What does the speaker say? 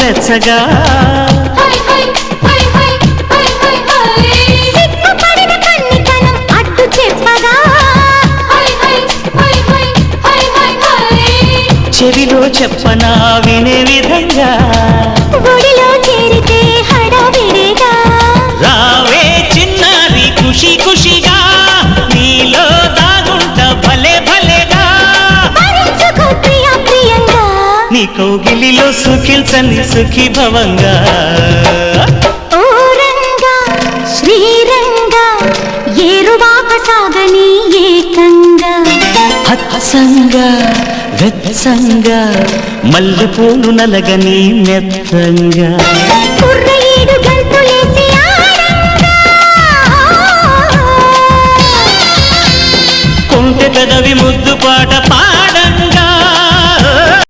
వెచ్చగా చెవిలో చెప్పనా వినే విధంగా గుడిలో చేరితే హడావిడిగా రావే చిన్నారి ఖుషి ఖుషిగా నీలో దాగుంట భలే భలేగా ప్రియ ప్రియంగా నీ కౌగిలిలో సుఖించని సుఖీ భవంగా ఓ రంగా శ్రీరంగా ఏరువాక సాగని ఏకంగా హత్సంగా వెత్సంగా మల్లె పూలు నలగని మెత్తంగా కుర్రయేడు గంతులేసి ఆడంగా కొంటె పెదవి ముద్దు పాట